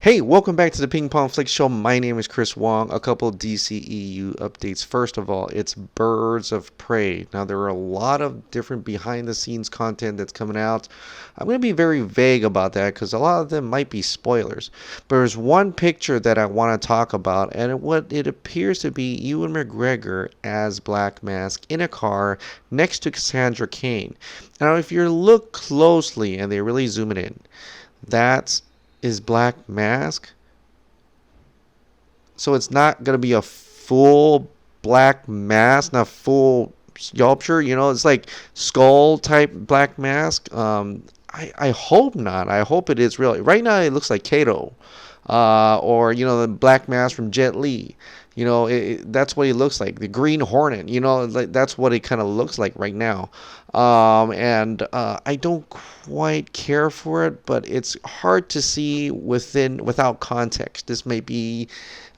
Hey, welcome back to the Ping Pong Flick Show. My name is Chris Wong. A couple DCEU updates. First of all, it's Birds of Prey. Now, there are a lot of different behind the scenes content that's coming out. I'm going to be very vague about that because a lot of them might be spoilers. But there's one picture that I want to talk about, and what it appears to be Ewan McGregor as Black Mask in a car next to Cassandra Cain. Now, if you look closely and they really zoom it in, that's is Black Mask. So it's not gonna be a full Black Mask, not full sculpture. It's like skull type Black Mask. I hope not. I hope it is real. Right now it looks like Kato, or the Black Mask from Jet Li. That's what he looks like. The Green Hornet. Like that's what it kind of looks like right now. And I don't quite care for it, but it's hard to see without context. This may be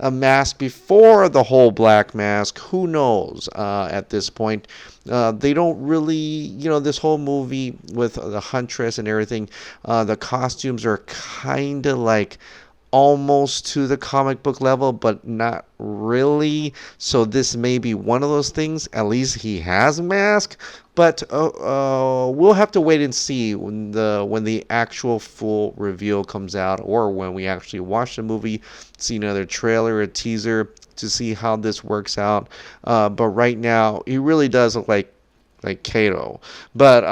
a mask before the whole Black Mask. Who knows? At this point, they don't really, this whole movie with the Huntress and everything. The costumes are kind of like almost to the comic book level, but not really. So this may be one of those things. At least he has a mask, but we'll have to wait and see when the actual full reveal comes out, or when we actually watch the movie, see another trailer, a teaser to see how this works out. But right now, he really does look like Kato. But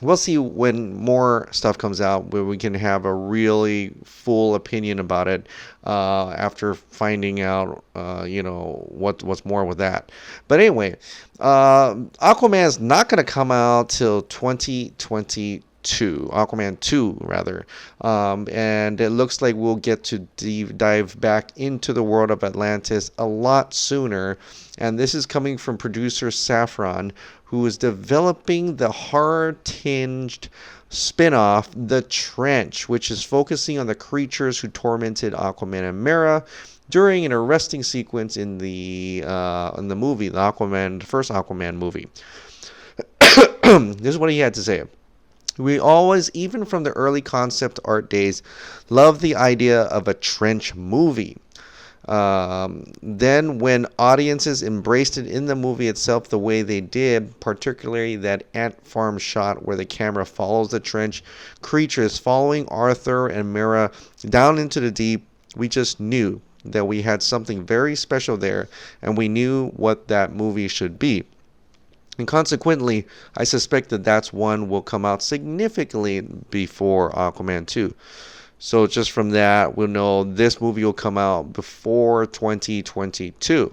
we'll see when more stuff comes out where we can have a really full opinion about it after finding out, what's more with that. But anyway, Aquaman is not going to come out till 2022. Aquaman 2 rather, and it looks like we'll get to dive back into the world of Atlantis a lot sooner, and this is coming from producer Saffron, who is developing the horror-tinged spin-off The Trench, which is focusing on the creatures who tormented Aquaman and Mera during an arresting sequence in the movie, the first Aquaman movie. This is what he had to say. We always, even from the early concept art days, loved the idea of a trench movie. Then when audiences embraced it in the movie itself the way they did, particularly that ant farm shot where the camera follows the trench creatures following Arthur and Mera down into the deep, we just knew that we had something very special there, and we knew what that movie should be. And consequently, I suspect that that's one will come out significantly before Aquaman 2. So just from that, we'll know this movie will come out before 2022.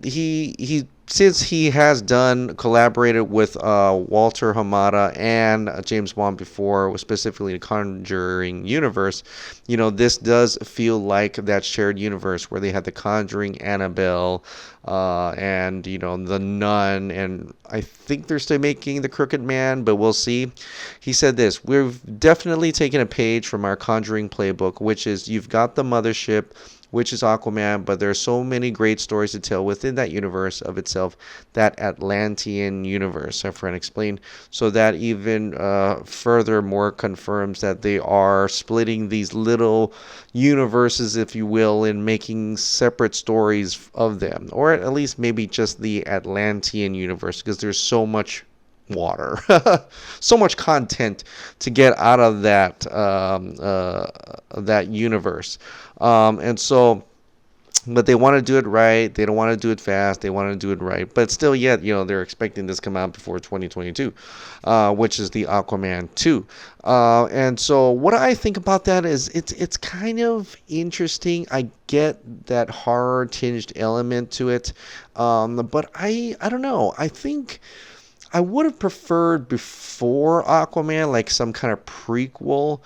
He since he has collaborated with Walter Hamada and James Wan before, specifically the Conjuring universe, this does feel like that shared universe where they had the Conjuring, Annabelle, and the Nun, and I think they're still making the Crooked Man, but we'll see. He said this: "We've definitely taken a page from our Conjuring playbook, which is you've got the mothership, which is Aquaman, but there are so many great stories to tell within that universe of itself, that Atlantean universe," our friend explained. So that even furthermore confirms that they are splitting these little universes, if you will, and making separate stories of them, or at least maybe just the Atlantean universe, because there's so much water, so much content to get out of that universe, and so. But they want to do it right. They don't want to do it fast. They want to do it right. But still, yet they're expecting this to come out before 2022, which is the Aquaman 2. And so, what I think about that is it's kind of interesting. I get that horror tinged element to it, but I don't know. I think I would have preferred before Aquaman, like some kind of prequel,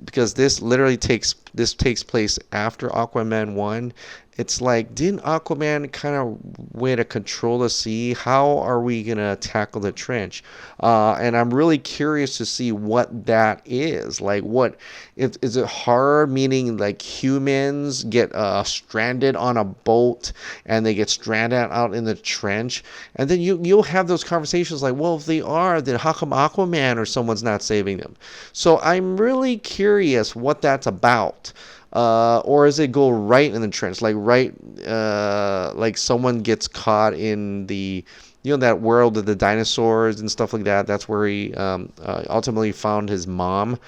because this literally takes this takes place after Aquaman 1, it's like, didn't Aquaman kind of way to control the sea? How are we going to tackle the trench? And I'm really curious to see what that is. Like, what if, is it hard, meaning like humans get stranded on a boat and they get stranded out in the trench? And then you'll have those conversations like, well, if they are, then how come Aquaman or someone's not saving them? So I'm really curious what that's about. Or does it go right in the trench, like like someone gets caught in the, that world of the dinosaurs and stuff like that. That's where he ultimately found his mom.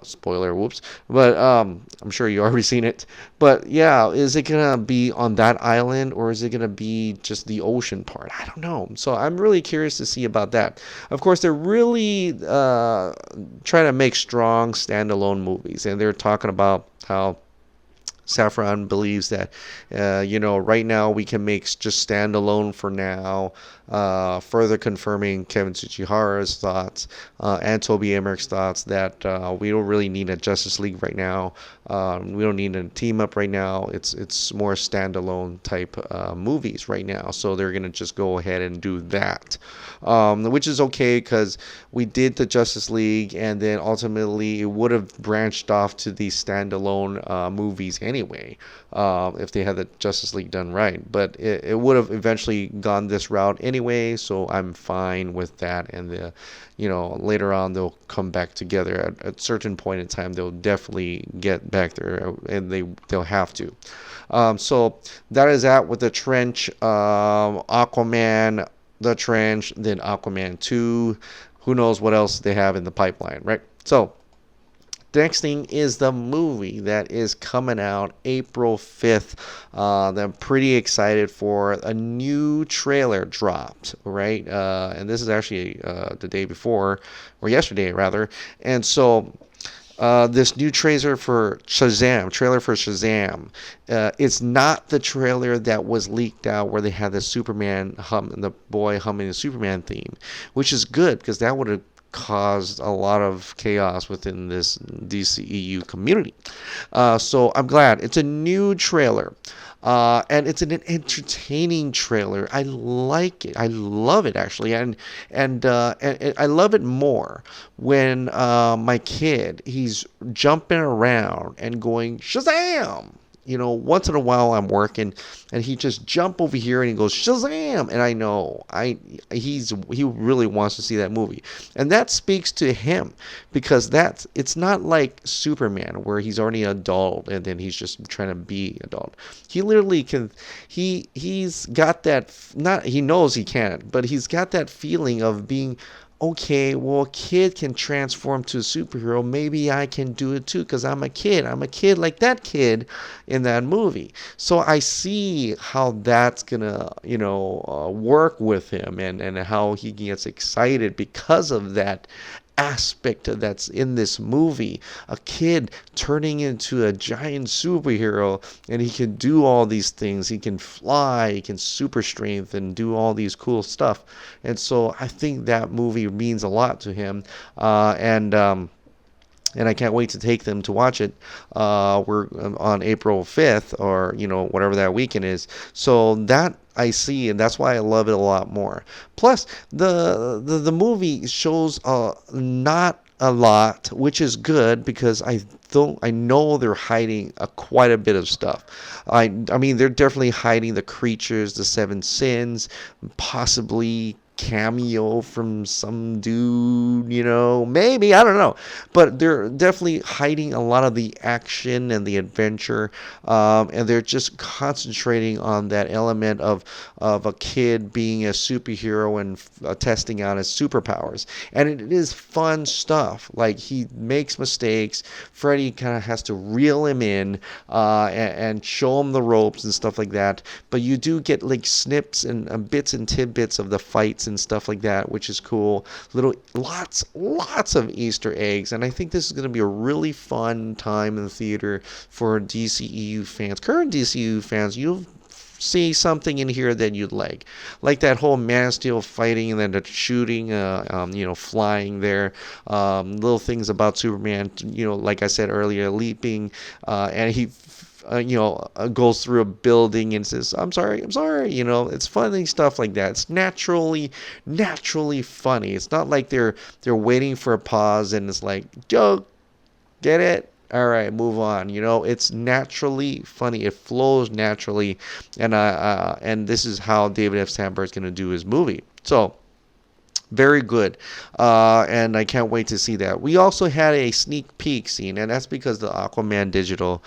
Spoiler, whoops. But I'm sure you already seen it. But yeah, is it gonna be on that island, or is it gonna be just the ocean part? I don't know. So I'm really curious to see about that. Of course, they're really trying to make strong standalone movies, and they're talking about how Saffron believes that, right now we can make just standalone for now, further confirming Kevin Tsuchihara's thoughts and Toby Emmerich's thoughts that we don't really need a Justice League right now. We don't need a team up right now. It's more standalone type movies right now. So they're going to just go ahead and do that, which is okay because we did the Justice League, and then ultimately it would have branched off to these standalone movies anyway, if they had the Justice League done right. But it would have eventually gone this route anyway, so I'm fine with that. And later on they'll come back together at a certain point in time. They'll definitely get back there, and they'll have to. So that is that with the trench. Aquaman, the trench, then Aquaman 2. Who knows what else they have in the pipeline, right? So the next thing is the movie that is coming out April 5th. That I'm pretty excited for. A new trailer dropped, right? And this is actually the day before, or yesterday rather. And so this new trailer for Shazam. It's not the trailer that was leaked out where they had the Superman the boy humming the Superman theme, which is good because that would have caused a lot of chaos within this DCEU community. So I'm glad it's a new trailer. And it's an entertaining trailer. I like it. I love it actually, and I love it more when my kid, he's jumping around and going Shazam. Once in a while I'm working and he just jump over here and he goes Shazam, and I know he really wants to see that movie, and that speaks to him because it's not like Superman where he's already an adult and then he's just trying to be adult. He literally can. He's got that. Not he knows he can't, but he's got that feeling of being. Okay, well, a kid can transform to a superhero. Maybe I can do it too because I'm a kid. I'm a kid like that kid in that movie. So I see how that's going to, work with him and how he gets excited because of that aspect that's in this movie. A kid turning into a giant superhero, and he can do all these things. He can fly, he can super strength and do all these cool stuff. And so I think that movie means a lot to him. And I can't wait to take them to watch it. We're on April 5th, or whatever that weekend is. So that I see, and that's why I love it a lot more. Plus, the movie shows not a lot, which is good because I know they're hiding quite a bit of stuff. I mean, they're definitely hiding the creatures, the seven sins, possibly cameo from some dude, maybe, I don't know, but they're definitely hiding a lot of the action and the adventure, and they're just concentrating on that element of a kid being a superhero and testing out his superpowers. And it is fun stuff. Like, he makes mistakes, Freddy kind of has to reel him in and show him the ropes and stuff like that, but you do get like snips and bits and tidbits of the fights and stuff like that, which is cool. Lots of Easter eggs, and I think this is going to be a really fun time in the theater for DCEU fans, current DCEU fans. You've see something in here that you'd like that whole Man of Steel fighting and then the shooting, flying there, little things about Superman, like I said earlier, leaping, and he goes through a building and says, I'm sorry. It's funny stuff like that. It's naturally funny. It's not like they're waiting for a pause and it's like, joke, get it? All right, move on. It's naturally funny. It flows naturally, and this is how David F. Sandberg's going to do his movie. So, very good. And I can't wait to see that. We also had a sneak peek scene, and that's because the Aquaman Digital,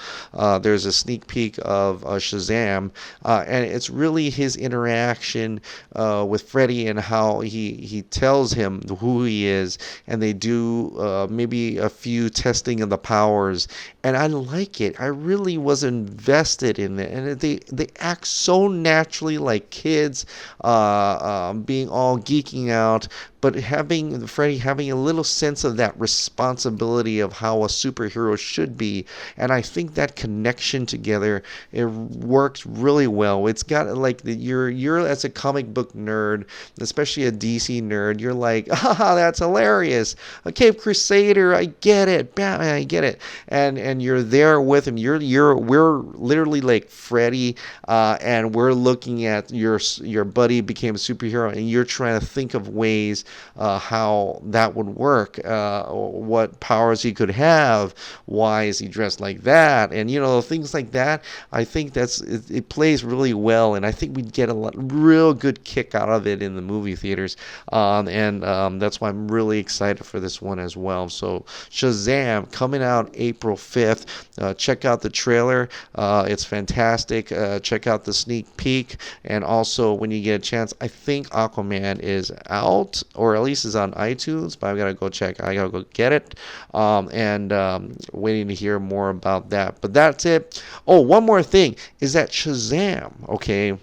there's a sneak peek of Shazam, and it's really his interaction with Freddy and how he tells him who he is, and they do maybe a few testing of the powers, and I like it. I really was invested in it, and they act so naturally like kids, being all geeking out, but having Freddy having a little sense of that responsibility of how a superhero should be, and I think that connection together, it works really well. It's got like you're as a comic book nerd, especially a DC nerd, you're like, that's hilarious. A Cape Crusader, I get it. Batman, I get it. And you're there with him. We're literally like Freddy, and we're looking at your buddy became a superhero, and you're trying to think of ways how that would work, what powers he could have, why is he dressed like that, and things like that. I think it plays really well, and I think we'd get a real good kick out of it in the movie theaters, and that's why I'm really excited for this one as well. So Shazam coming out April 5th. Check out the trailer. It's fantastic. Check out the sneak peek, and also when you get a chance, I think Aquaman is out, or at least is on iTunes, but I gotta go get it, and waiting to hear more about that. But that's it. Oh, one more thing is that Shazam, okay, I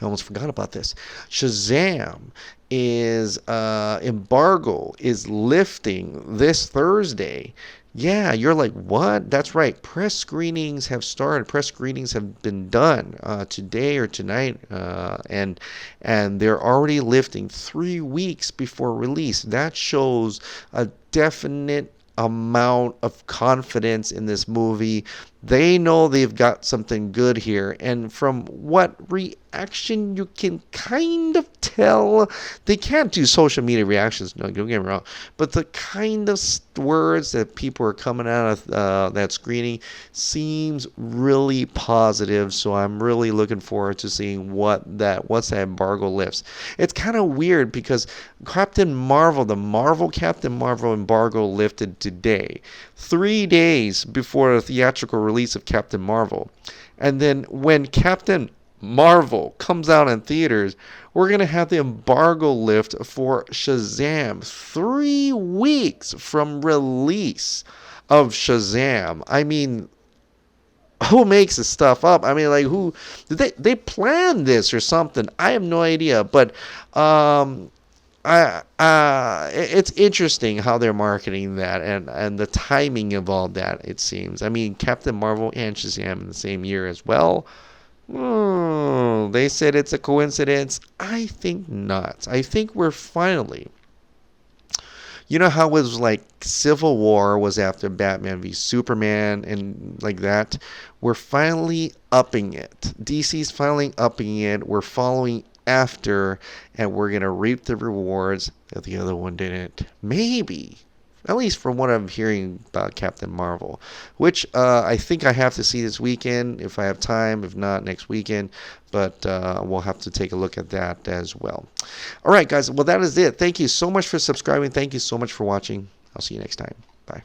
almost forgot about this. Shazam is embargo is lifting this Thursday. Yeah, you're like, what? That's right. Press screenings have started. Press screenings have been done today or tonight, and they're already lifting 3 weeks before release. That shows a definite amount of confidence in this movie. They know they've got something good here, and from what reaction you can kind of tell, they can't do social media reactions, no, don't get me wrong, but the kind of words that people are coming out of that screening seems really positive. So I'm really looking forward to seeing once that embargo lifts. It's kind of weird because Captain Marvel, the Marvel Captain Marvel embargo lifted today, 3 days before the theatrical release of Captain Marvel. And then when Captain Marvel comes out in theaters, we're going to have the embargo lift for Shazam 3 weeks from release of Shazam. I mean, who makes this stuff up? I mean, like, who did they planned this or something? I have no idea, but it's interesting how they're marketing that and the timing of all that, it seems. I mean, Captain Marvel and Shazam in the same year as well. They said it's a coincidence. I think not. I think we're finally... You know how it was like Civil War was after Batman v Superman and like that? We're finally upping it. DC's finally upping it. We're following after, and we're going to reap the rewards that the other one didn't. Maybe. At least from what I'm hearing about Captain Marvel, which I think I have to see this weekend if I have time, if not next weekend. But we'll have to take a look at that as well. All right, guys. Well, that is it. Thank you so much for subscribing. Thank you so much for watching. I'll see you next time. Bye.